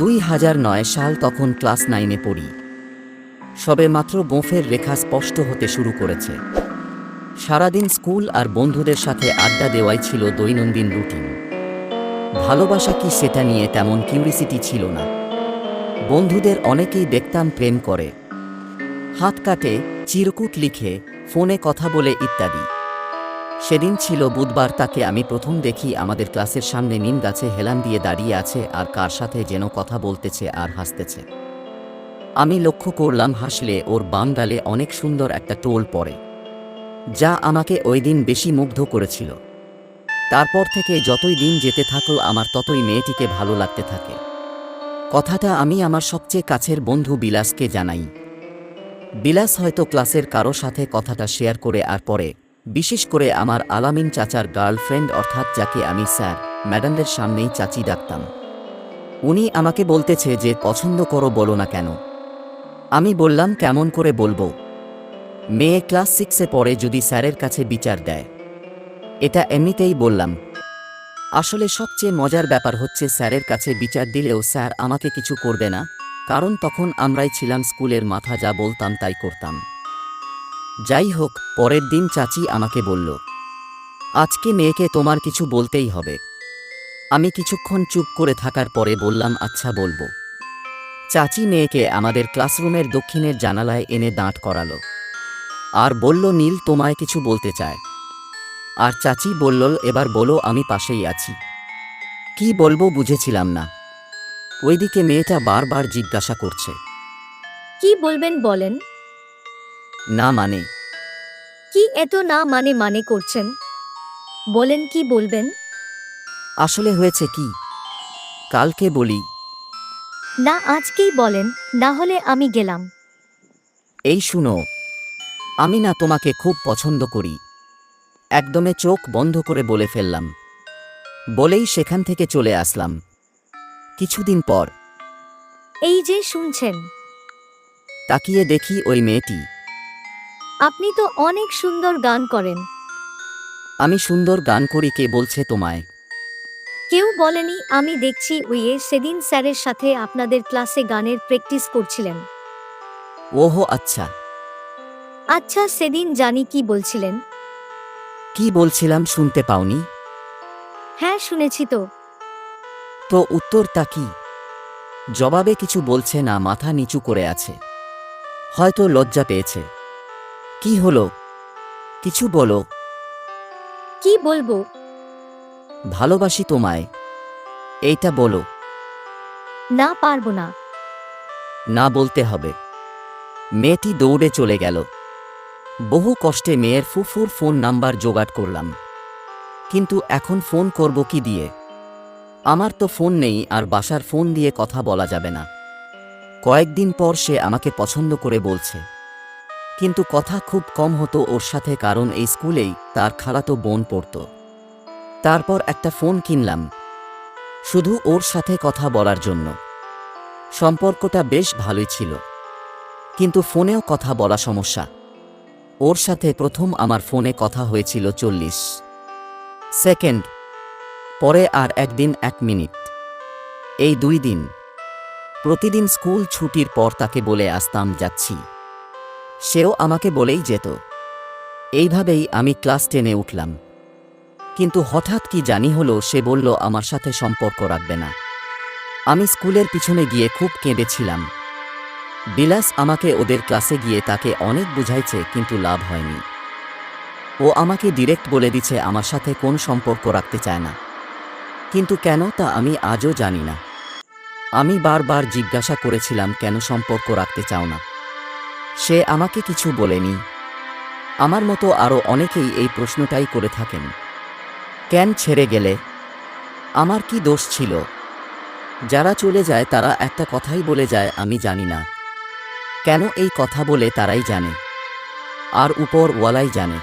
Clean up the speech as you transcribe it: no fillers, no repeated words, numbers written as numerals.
2009 সাল, তখন ক্লাস 9-এ পড়ি। সবে মাত্র গোঁফের রেখা স্পষ্ট হতে শুরু করেছে। সারাদিন স্কুল আর বন্ধুদের সাথে আড্ডা দেওয়াই ছিল দৈনন্দিন রুটিন। ভালোবাসা কি, সেটা নিয়ে তেমন কিউরিসিটি ছিল না। বন্ধুদের অনেকেই দেখতাম প্রেম করে, হাত কাটে, চিরকুট লিখে, ফোনে কথা বলে ইত্যাদি। সেদিন ছিল বুধবার, তাকে আমি প্রথম দেখি আমাদের ক্লাসের সামনে নিম গাছে হেলান দিয়ে দাঁড়িয়ে আছে আর কার সাথে যেন কথা বলতেছে আর হাসতেছে। আমি লক্ষ্য করলাম হাসলে ওর বাম গালে অনেক সুন্দর একটা টোল পড়ে, যা আমাকে ওই দিন বেশি মুগ্ধ করেছিল। তারপর থেকে যতই দিন যেতে থাকল আমার ততই মেয়েটিকে ভালো লাগতে থাকে। কথাটা আমি আমার সবচেয়ে কাছের বন্ধু বিলাসকে জানাই। বিলাস হয়তো ক্লাসের কারো সাথে কথাটা শেয়ার করে, আর পরে বিশেষ করে আমার আলামিন চাচার গার্লফ্রেন্ড, অর্থাৎ যাকে আমি স্যার ম্যাডামদের সামনেই চাচি ডাকতাম, উনি আমাকে বলতেছে যে পছন্দ করো, বলো না কেন। আমি বললাম, কেমন করে বলবো, মেয়ে ক্লাস 6-এ পড়ে, যদি স্যারের কাছে বিচার দেয়। এটা এমনিতেই বললাম। আসলে সবচেয়ে মজার ব্যাপার হচ্ছে, স্যারের কাছে বিচার দিলেও স্যার আমাকে কিছু করবে না, কারণ তখন আমরাই ছিলাম স্কুলের মাথা, যা বলতাম তাই করতাম। যাই হোক, পরের দিন চাচি আমাকে বলল, আজকে মেয়েকে তোমার কিছু বলতেই হবে। আমি কিছুক্ষণ চুপ করে থাকার পরে বললাম, আচ্ছা বলবো। চাচি মেয়েকে আমাদের ক্লাসরুমের দক্ষিণের জানালায় এনে দাঁড় করালো আর বলল, নীল তোমায় কিছু বলতে চায়। আর চাচি বলল, এবার বলো, আমি পাশেই আছি। কি বলবো বুঝেছিলাম না। ওইদিকে মেয়েটা বারবার জিজ্ঞাসা করছে, কি বলবেন বলেন। না মানে। কি এত না মানে করছেন? বলেন কি বলবেন। আসলে হয়েছে কি, কালকে বলি। না, আজকেই বলেন, না হলে আমি গেলাম। এই শুনো, আমি না তোমাকে খুব পছন্দ করি। একদমে চোখ বন্ধ করে বলে ফেললাম। বলেই সেখান থেকে চলে আসলাম। কিছুদিন পর এই যে শুনছেন, তাকিয়ে দেখি ওই মেয়েটি। আপনি তো অনেক সুন্দর গান করেন। আমি সুন্দর গান করি? কে বলছে তোমায়? কেউ বলেনি, আমি দেখছি সেদিন স্যারের সাথে আপনাদের ক্লাসে গানের প্র্যাকটিস করছিলেন। ওহো আচ্ছা। আচ্ছা, সেদিন জানি কি বলছিলেন। কি বলছিলাম শুনতে পাওনি? হ্যাঁ, শুনেছি তো। তো উত্তরটা কি? জবাবে কিছু বলছে না, মাথা নিচু করে আছে। হয়তো লজ্জা পেয়েছে। কি হলো, কিছু বলো। কি বলবো? ভালোবাসি তোমায়, এইটা বলো। না, পারবো না। না বলতে হবে। মেয়েটি দৌড়ে চলে গেল। বহু কষ্টে মেয়ের ফুফুর ফোন নাম্বার জোগাড় করলাম, কিন্তু এখন ফোন করব কি দিয়ে? আমার তো ফোন নেই, আর বাসার ফোন দিয়ে কথা বলা যাবে না। কয়েকদিন পর সে আমাকে পছন্দ করে বলছে, কিন্তু কথা খুব কম হতো ওর সাথে, কারণ এই স্কুলেই তার খালাতো বোন পড়ত। তারপর একটা ফোন কিনলাম, শুধু ওর সাথে কথা বলার জন্য। সম্পর্কটা বেশ ভালোই ছিল, কিন্তু ফোনেও কথা বলা সমস্যা। ওর সাথে প্রথম আমার ফোনে কথা হয়েছিল 40 সেকেন্ড, পরে আর একদিন 1 মিনিট। এই 2 দিন প্রতিদিন স্কুল ছুটির পর তাকে বলে আসতাম যাচ্ছি, সেও আমাকে বলেই যেত। এইভাবেই আমি ক্লাস 10-এ উঠলাম। কিন্তু হঠাৎ কি জানি হলো, সে বলল আমার সাথে সম্পর্ক রাখবে না। আমি স্কুলের পিছনে গিয়ে খুব কেঁদেছিলাম। বিলাস আমাকে ওদের ক্লাসে গিয়ে তাকে অনেক বুঝাইছে, কিন্তু লাভ হয়নি। ও আমাকে ডিরেক্ট বলে দিচ্ছে আমার সাথে কোন সম্পর্ক রাখতে চায় না। কিন্তু কেন, তা আমি আজও জানি না। আমি বারবার জিজ্ঞাসা করেছিলাম, কেন সম্পর্ক রাখতে চাও না? সে আমাকে কিছু বলেনি। আমার মতো আরও অনেকেই এই প্রশ্নটাই করে থাকেন। কেন ছেড়ে গেলে? আমার কি দোষ ছিল? যারা চলে যায় তারা একটা কথাই বলে যায়, আমি জানি না। কেন এই কথা বলে তারাই জানে, আর উপরওয়ালাই জানে।